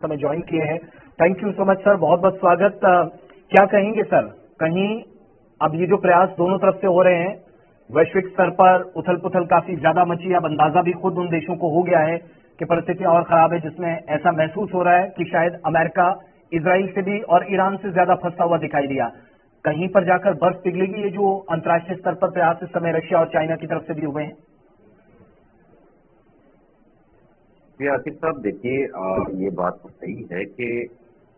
समय ज्वाइन किए हैं। Thank you so much sir, बहुत बहुत स्वागत। क्या कहेंगे सर, कहीं अब ये जो प्रयास दोनों तरफ से हो रहे हैं, वैश्विक स्तर पर उथल पुथल काफी ज्यादा मची, अब अंदाजा भी खुद उन देशों को हो गया है कि परिस्थितियां और खराब है, जिसमें ऐसा महसूस हो रहा है कि शायद अमेरिका इजराइल से भी और ईरान से ज्यादा फंसा हुआ दिखाई दिया। कहीं पर जाकर बर्फ पिघलेगी, ये जो अंतर्राष्ट्रीय स्तर पर प्रयास इस समय रशिया और चाइना की तरफ से भी हुए हैं। आसिफ साहब, देखिए, ये बात तो सही है कि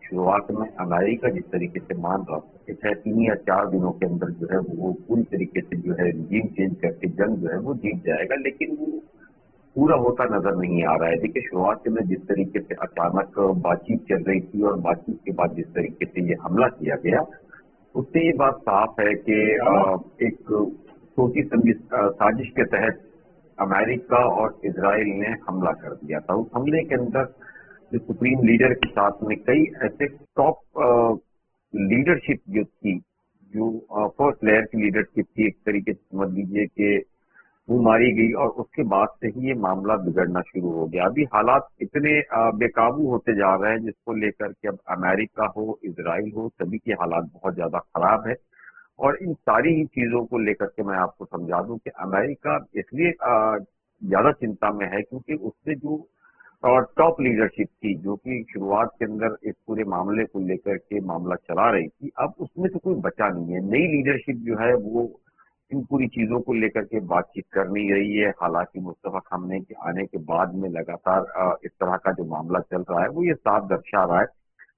शुरुआत में अमेरिका जिस तरीके से मान रहा था कि शायद 3 या 4 दिनों के अंदर जो है वो पूरी तरीके से जो है रिजीम चेंज करके जंग जो है वो जीत जाएगा, लेकिन वो पूरा होता नजर नहीं आ रहा है। देखिए, शुरुआत में जिस तरीके से अचानक बातचीत चल रही थी और बातचीत के बाद जिस तरीके से ये हमला किया गया, उससे ये बात साफ है कि एक सोची समझी साजिश के तहत अमेरिका और इजराइल ने हमला कर दिया था। उस हमले के अंदर जो सुप्रीम लीडर के साथ में कई ऐसे टॉप लीडरशिप जो थी, जो फर्स्ट लेयर की लीडरशिप थी, एक तरीके से समझ लीजिए कि वो मारी गई और उसके बाद से ही ये मामला बिगड़ना शुरू हो गया। अभी हालात इतने बेकाबू होते जा रहे हैं जिसको लेकर के अब अमेरिका हो, इजराइल हो, सभी के हालात बहुत ज्यादा खराब है। और इन सारी ही चीजों को लेकर के मैं आपको समझा दूं कि अमेरिका इसलिए ज्यादा चिंता में है क्योंकि उससे जो टॉप लीडरशिप थी, जो कि शुरुआत के अंदर इस पूरे मामले को लेकर के मामला चला रही थी, अब उसमें से कोई बचा नहीं है। नई लीडरशिप जो है वो इन पूरी चीजों को लेकर के बातचीत कर नहीं रही है। हालांकि मुस्तफा खामनेई के आने के बाद में लगातार इस तरह का जो मामला चल रहा है वो ये साफ दर्शा रहा है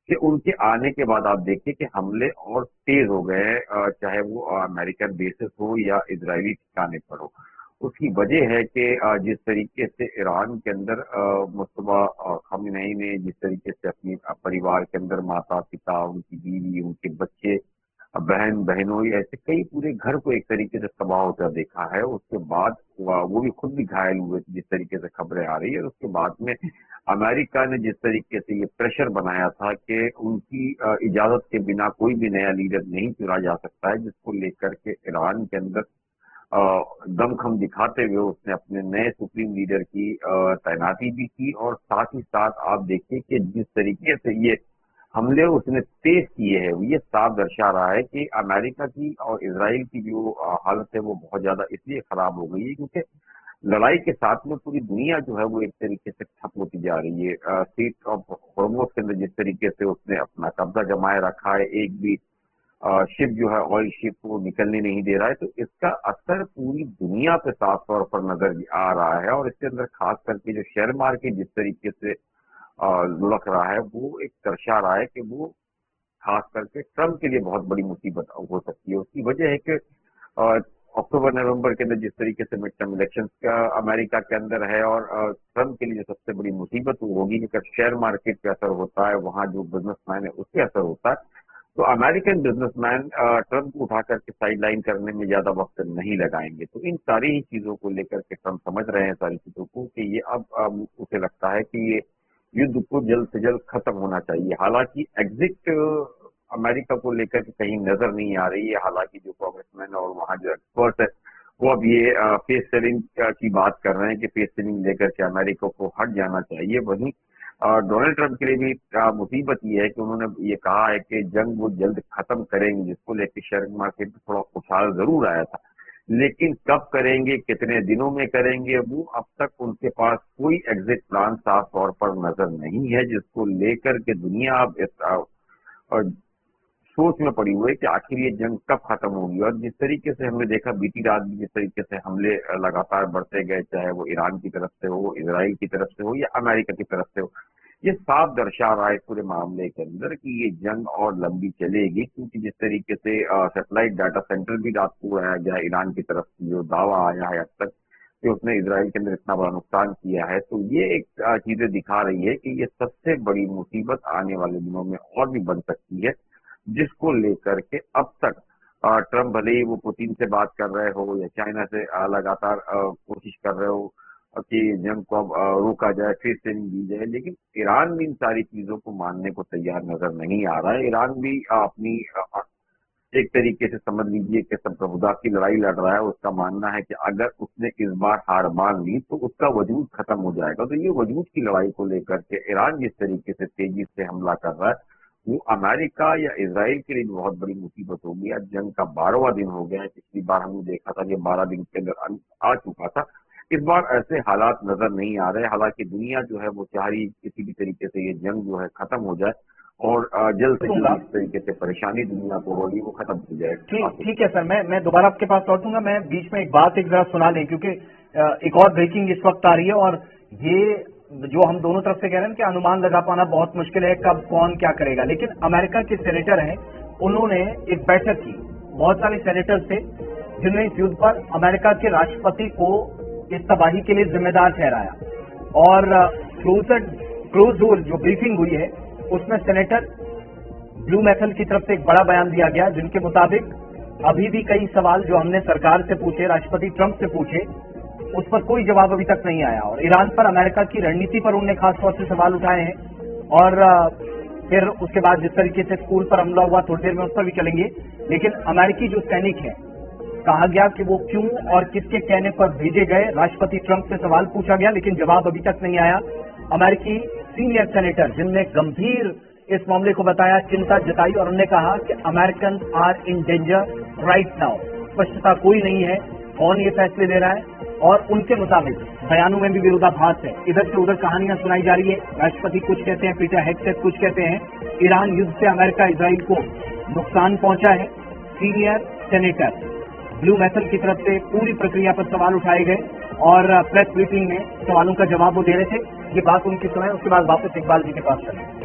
कि उनके आने के बाद आप देखिए कि हमले और तेज हो गए हैं, चाहे वो अमेरिकन बेसिस हो या इजरायली ठिकाने पर हो। उसकी वजह है कि जिस तरीके से ईरान के अंदर मुस्तफा खामनेई ने जिस तरीके से अपने परिवार के अंदर माता पिता, उनकी बीवी, उनके बच्चे, बहन बहनों, ऐसे कई पूरे घर को एक तरीके से तबाह होता देखा है। उसके बाद वो भी खुद भी घायल हुए थे, जिस तरीके से खबरें आ रही है। और उसके बाद में अमेरिका ने जिस तरीके से ये प्रेशर बनाया था कि उनकी इजाजत के बिना कोई भी नया लीडर नहीं चुना जा सकता है, जिसको लेकर के ईरान के अंदर दमखम दिखाते हुए उसने अपने नए सुप्रीम लीडर की तैनाती भी की। और साथ ही साथ आप देखिए कि जिस तरीके से ये हमले उसने तेज किए हैं, ये साफ दर्शा रहा है कि अमेरिका की और इजराइल की जो हालत है वो बहुत ज्यादा इसलिए खराब हो गई है क्योंकि लड़ाई के साथ में पूरी दुनिया जो है वो एक तरीके से ठप होती जा रही है। स्ट्रेट ऑफ हॉर्मुज़ के अंदर जिस तरीके से उसने अपना कब्जा जमाए रखा है, एक भी शिप जो है ऑयल शिप वो निकलने नहीं दे रहा है, तो इसका असर पूरी दुनिया पे साफ तौर पर नजर आ रहा है। और इसके अंदर खास करके जो शेयर मार्केट जिस तरीके से लुढ़क रहा है वो एक दर्शा रहा है कि वो खास करके ट्रम्प के लिए बहुत बड़ी मुसीबत हो सकती है। उसकी वजह है कि अक्टूबर नवंबर के अंदर जिस तरीके से मिड टर्म इलेक्शन का अमेरिका के अंदर है, और ट्रम्प के लिए जो सबसे बड़ी मुसीबत वो होगी कि अगर शेयर मार्केट पे असर होता है, वहां जो बिजनेसमैन है उस पर असर होता है, तो अमेरिकन बिजनेसमैन ट्रम्प को उठा करके साइड लाइन करने में ज्यादा वक्त नहीं लगाएंगे। तो इन सारी ही चीजों को लेकर के ट्रम्प समझ रहे हैं सारी चीजों को कि ये अब उसे लगता है कि ये युद्ध को जल्द से जल्द खत्म होना चाहिए। हालांकि एग्जिट अमेरिका को लेकर के कहीं नजर नहीं आ रही है। हालांकि जो कांग्रेसमैन और वहां जो एक्सपर्ट है वो अब ये फेस सेलिंग की बात कर रहे हैं कि फेस सेलिंग लेकर के अमेरिका को हट जाना चाहिए। वहीं डोनाल्ड ट्रंप के लिए भी मुसीबत ये है कि उन्होंने ये कहा है कि जंग वो जल्द खत्म करेंगे, जिसको लेकर शेयर मार्केट में थोड़ा उछाल जरूर आया था, लेकिन कब करेंगे, कितने दिनों में करेंगे, वो अब तक उनके पास कोई एग्जिट प्लान साफ तौर पर नजर नहीं है, जिसको लेकर के दुनिया अब सोच में पड़ी हुई है कि आखिर ये जंग कब खत्म होगी। और जिस तरीके से हमने देखा बीती रात भी, जिस तरीके से हमले लगातार बढ़ते गए, चाहे वो ईरान की तरफ से हो, इजराइल की तरफ से हो या अमेरिका की तरफ से हो, ये साफ दर्शा रहा है पूरे मामले के अंदर कि ये जंग और लंबी चलेगी। क्योंकि जिस तरीके से सैटेलाइट डाटा सेंटर भी रात को उड़ाया गया ईरान की तरफ से, जो दावा आया है अब तक कि उसने इजराइल के अंदर इतना बड़ा नुकसान किया है, तो ये एक चीजें दिखा रही है कि ये सबसे बड़ी मुसीबत आने वाले दिनों में और भी बन सकती है, जिसको लेकर के अब तक ट्रम्प भले ही वो पुतिन से बात कर रहे हो या चाइना से लगातार कोशिश कर रहे हो कि जंग को अब रोका जाए, फिर से नहीं दी जाए, लेकिन ईरान भी इन सारी चीजों को मानने को तैयार नजर नहीं आ रहा है। ईरान भी अपनी एक तरीके से समझ लीजिए कि संप्रभुता की लड़ाई लड़ रहा है। उसका मानना है कि अगर उसने इस बार हार मान ली तो उसका वजूद खत्म हो जाएगा। तो ये वजूद की लड़ाई को लेकर के ईरान जिस तरीके से तेजी से हमला कर रहा है, वो अमेरिका या इसराइल के लिए भी बहुत बड़ी मुसीबत होगी। आज जंग का 12वां दिन हो गया है। पिछली बार हमने देखा था कि 12 दिन के अंदर अंत आ चुका था। इस बार ऐसे हालात नजर नहीं आ रहे। हालांकि दुनिया जो है वो चाह रही किसी भी तरीके से ये जंग जो है खत्म हो जाए और जल्द से दूंगा। जल्द इस तरीके से परेशानी दुनिया को होगी वो खत्म हो जाए। ठीक है सर, मैं दोबारा आपके पास लौटूंगा। मैं बीच में एक बात एक जरा सुना लें, क्योंकि एक और ब्रेकिंग इस वक्त आ रही है, और ये जो हम दोनों तरफ से कह रहे हैं कि अनुमान लगा पाना बहुत मुश्किल है कब कौन क्या करेगा। लेकिन अमेरिका के सेनेटर हैं, उन्होंने एक बैठक की बहुत सारे सेनेटर से, जिन्होंने इस युद्ध पर अमेरिका के राष्ट्रपति को इस तबाही के लिए जिम्मेदार ठहराया। और क्लोज जो ब्रीफिंग हुई है उसमें सेनेटर ब्लू मैथल की तरफ से एक बड़ा बयान दिया गया, जिनके मुताबिक अभी भी कई सवाल जो हमने सरकार से पूछे, राष्ट्रपति ट्रंप से पूछे, उस पर कोई जवाब अभी तक नहीं आया। और ईरान पर अमेरिका की रणनीति पर उन्होंने खासतौर से सवाल उठाए हैं। और फिर उसके बाद जिस तरीके से स्कूल पर हमला हुआ, थोड़ी देर में उस पर भी चलेंगे। लेकिन अमेरिकी जो सैनिक हैं, कहा गया कि वो क्यों और किसके कहने पर भेजे गए। राष्ट्रपति ट्रंप से सवाल पूछा गया लेकिन जवाब अभी तक नहीं आया। अमेरिकी सीनियर सेनेटर जिनने गंभीर इस मामले को बताया, चिंता जताई, और उन्होंने कहा कि American are in danger right now. स्पष्टता कोई नहीं है कौन ये फैसले ले रहा है, और उनके मुताबिक बयानों में भी विरोधाभास है। इधर से उधर कहानियां सुनाई जा रही है। राष्ट्रपति कुछ कहते हैं, पीटर हेगसेथ कुछ कहते हैं। ईरान युद्ध से अमेरिका इसराइल को नुकसान पहुंचा है। सीनियर सेनेटर ब्लू मैथल की तरफ से पूरी प्रक्रिया पर सवाल उठाए गए और प्रेस ब्रीफिंग में सवालों का जवाब वो दे रहे थे। ये बात उनकी सुनाए, उसके बाद वापस इकबाल जी के पास चलें।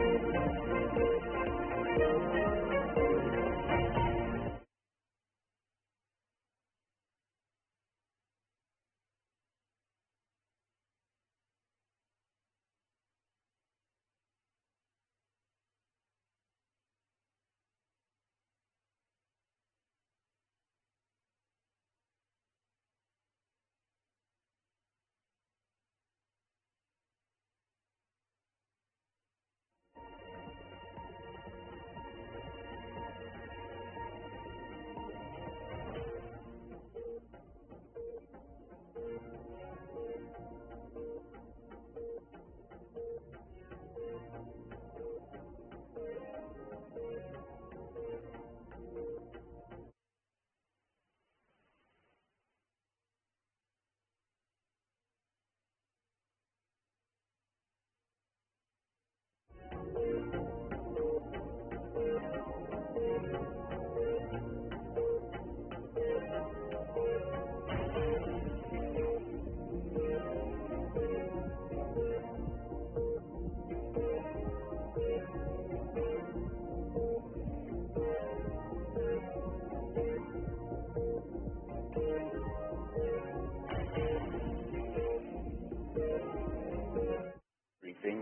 Briefing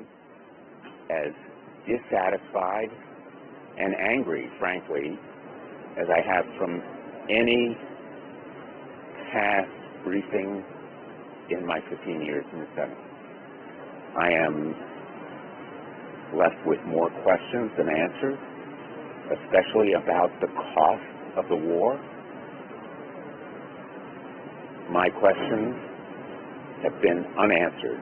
as dissatisfied and angry, frankly, as I have from any past briefing in my 15 years in the Senate. I am left with more questions than answers, especially about the cost of the war. My questions have been unanswered,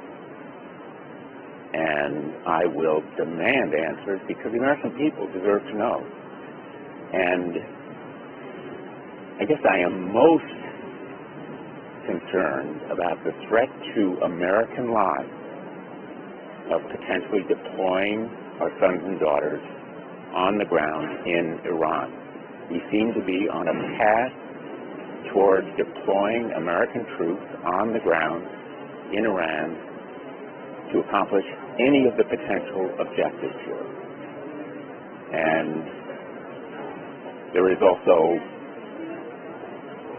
and I will demand answers because the American people deserve to know. And I guess I am most concerned about the threat to American lives of potentially deploying our sons and daughters on the ground in Iran. We seem to be on a path towards deploying American troops on the ground in Iran to accomplish any of the potential objectives here. And there is also,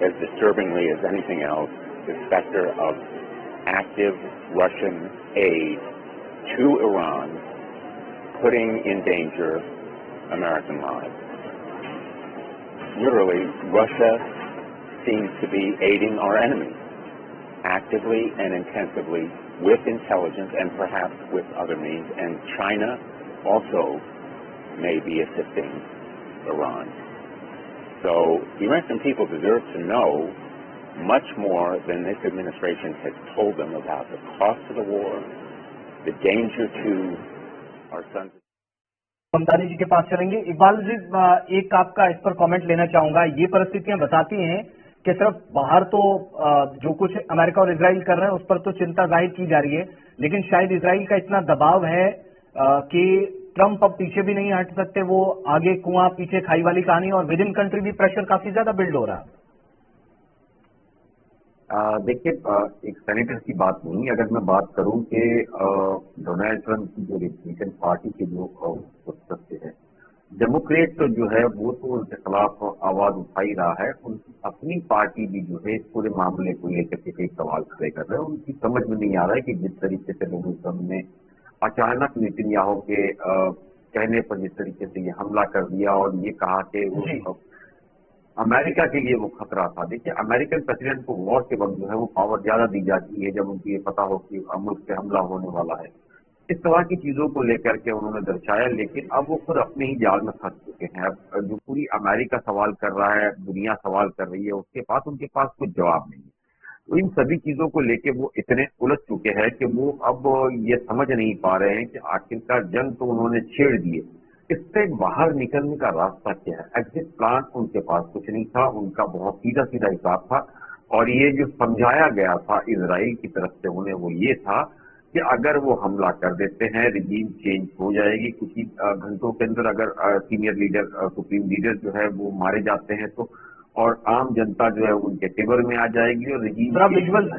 as disturbingly as anything else, the specter of active Russian aid to Iran, putting in danger American lives. Literally, Russia seems to be aiding our enemies, actively and intensively, with intelligence and perhaps with other means, and China also may be assisting Iran. So the American people deserve to know much more than this administration has told them about the cost of the war, the danger to our sons. Mamtani जी के पास चलेंगे। इकबाल जी, एक आपका इस पर comment लेना चाहूंगा। ये परिस्थितियां बताती हैं कि सिर्फ बाहर तो जो कुछ अमेरिका और इजराइल कर रहे हैं उस पर तो चिंता जाहिर की जा रही है, लेकिन शायद इजराइल का इतना दबाव है कि ट्रंप अब पीछे भी नहीं हट सकते। वो आगे कुआं पीछे खाई वाली कहानी, और विद इन कंट्री भी प्रेशर काफी ज्यादा बिल्ड हो रहा है। देखिए, एक सेनेटर की बात नहीं, अगर मैं बात करूं कि डोनाल्ड ट्रंप की जो रिपब्लिकन पार्टी के जो सदस्य है, डेमोक्रेट तो जो है वो तो उनके खिलाफ आवाज उठा ही रहा है। उनकी अपनी पार्टी भी जो है इस पूरे मामले को लेकर के कई सवाल खड़े कर रहे हैं। उनकी समझ में नहीं आ रहा है कि जिस तरीके से डोनाल्ड ट्रंप ने अचानक नेतन्याहू के कहने पर जिस तरीके से ये हमला कर दिया और ये कहा कि वो अमेरिका के लिए वो खतरा था। देखिए, अमेरिकन प्रेसिडेंट को वॉर के वक्त जो है वो पावर ज्यादा दी जाती है जब उनको ये पता हो कि मुल्क पे हमला होने वाला है। इस तरह की चीजों को लेकर के उन्होंने दर्शाया, लेकिन अब वो खुद अपने ही जाल में फंस चुके हैं। अब जो पूरी अमेरिका सवाल कर रहा है, दुनिया सवाल कर रही है, उनके पास कुछ जवाब नहीं है। तो इन सभी चीजों को लेके वो इतने उलझ चुके हैं कि वो अब ये समझ नहीं पा रहे हैं कि आखिरकार जंग तो उन्होंने छेड़ दिए, इससे बाहर निकलने का रास्ता क्या है। एग्जिट प्लान उनके पास कुछ नहीं था, उनका बहुत सीधा सीधा हिसाब था। और ये जो समझाया गया था इजराइल की तरफ से उन्हें, वो ये था कि अगर वो हमला कर देते हैं रिजीम चेंज हो जाएगी कुछ ही घंटों के अंदर। अगर सीनियर लीडर, सुप्रीम लीडर जो है वो मारे जाते हैं तो, और आम जनता जो है उनके फेवर में आ जाएगी और रिजीम बिल्कुल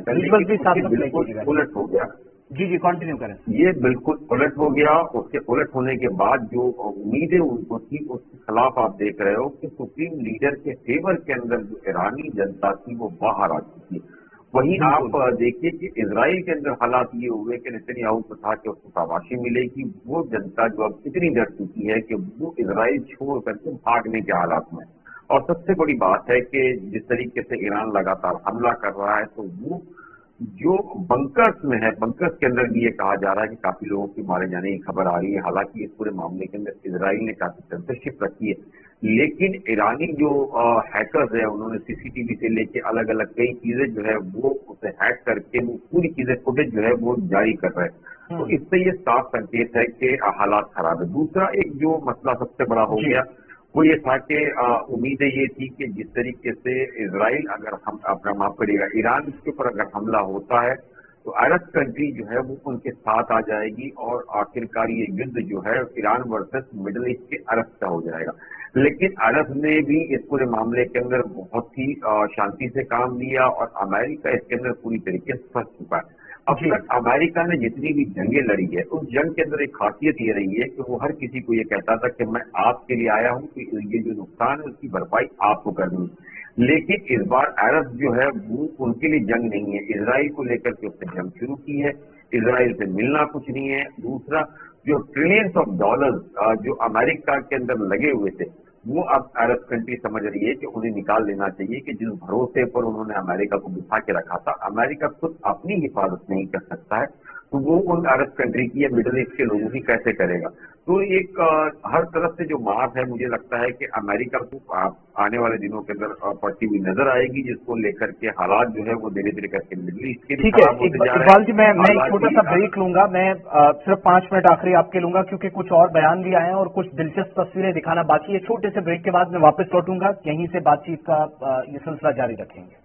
उलट हो गया। जी कंटिन्यू करें। ये बिल्कुल उलट हो गया। उसके उलट होने के बाद जो उम्मीदें उनको थी उसके खिलाफ आप देख रहे हो कि सुप्रीम लीडर के फेवर के अंदर जो ईरानी जनता थी वो बाहर आ चुकी है। वहीं आप देखिए कि इजराइल के अंदर हालात ये हुए कि नेतन्याहू को था कि उसको शाबाशी मिलेगी। वो जनता जो अब इतनी डर चुकी है कि वो इजराइल छोड़ करके भागने के हालात में। और सबसे बड़ी बात है कि जिस तरीके से ईरान लगातार हमला कर रहा है, तो वो जो बंकर्स में है, बंकर्स के अंदर भी ये कहा जा रहा है कि काफी लोगों के मारे जाने की खबर आ रही है। हालांकि इस पूरे मामले के अंदर इजराइल ने काफी सेंसरशिप रखी है, लेकिन ईरानी जो हैकर्स है उन्होंने सीसीटीवी से लेके अलग अलग कई चीजें जो है वो उसे हैक करके वो पूरी चीजें फुटेज जो है वो जारी कर रहे हैं। तो इससे ये साफ संकेत है कि हालात खराब है। दूसरा एक जो मसला सबसे बड़ा हो गया वो ये था कि उम्मीदें ये थी कि जिस तरीके से इजराइल अगर हम अपना माफ करिएगा ईरान के ऊपर अगर हमला होता है तो अरब कंट्री जो है वो उनके साथ आ जाएगी और आखिरकार ये युद्ध जो है ईरान वर्सेस मिडिल ईस्ट के अरब का हो जाएगा। लेकिन अरब ने भी इस पूरे मामले के अंदर बहुत ही शांति से काम लिया और अमेरिका इसके अंदर पूरी तरीके से फंस चुका है। अब तक अमेरिका ने जितनी भी जंगें लड़ी है उस जंग के अंदर एक खासियत ये रही है कि वो हर किसी को ये कहता था कि मैं आपके लिए आया हूं कि ये जो नुकसान है उसकी भरपाई आपको करनी है। लेकिन इस बार अरब जो है वो उनके लिए जंग नहीं है, इजराइल को लेकर के उसने जंग शुरू की है। इजराइल से मिलना कुछ नहीं है। दूसरा, जो ट्रिलियंस ऑफ डॉलर्स जो अमेरिका के अंदर लगे हुए थे वो अब अरब कंट्री समझ रही है कि उन्हें निकाल लेना चाहिए कि जिस भरोसे पर उन्होंने अमेरिका को बिठा के रखा था, अमेरिका खुद अपनी हिफाजत नहीं कर सकता है तो वो उन अरब कंट्री की या मिडिल ईस्ट के लोगों की कैसे करेगा। तो एक हर तरफ से जो मार है मुझे लगता है कि अमेरिका को आने वाले दिनों के अंदर पड़ती हुई नजर आएगी, जिसको लेकर के हालात जो है वो धीरे धीरे करके मिडिल ईस्ट के भी खराब होते जा रहे हैं। इकबाल जी, मैं एक छोटा सा ब्रेक लूंगा। मैं सिर्फ 5 मिनट आखिरी आपके लूंगा क्योंकि कुछ और बयान भी आए हैं और कुछ दिलचस्प तस्वीरें दिखाना बाकी है। छोटे से ब्रेक के बाद मैं वापस लौटूंगा, यहीं से बातचीत का ये सिलसिला जारी रखेंगे।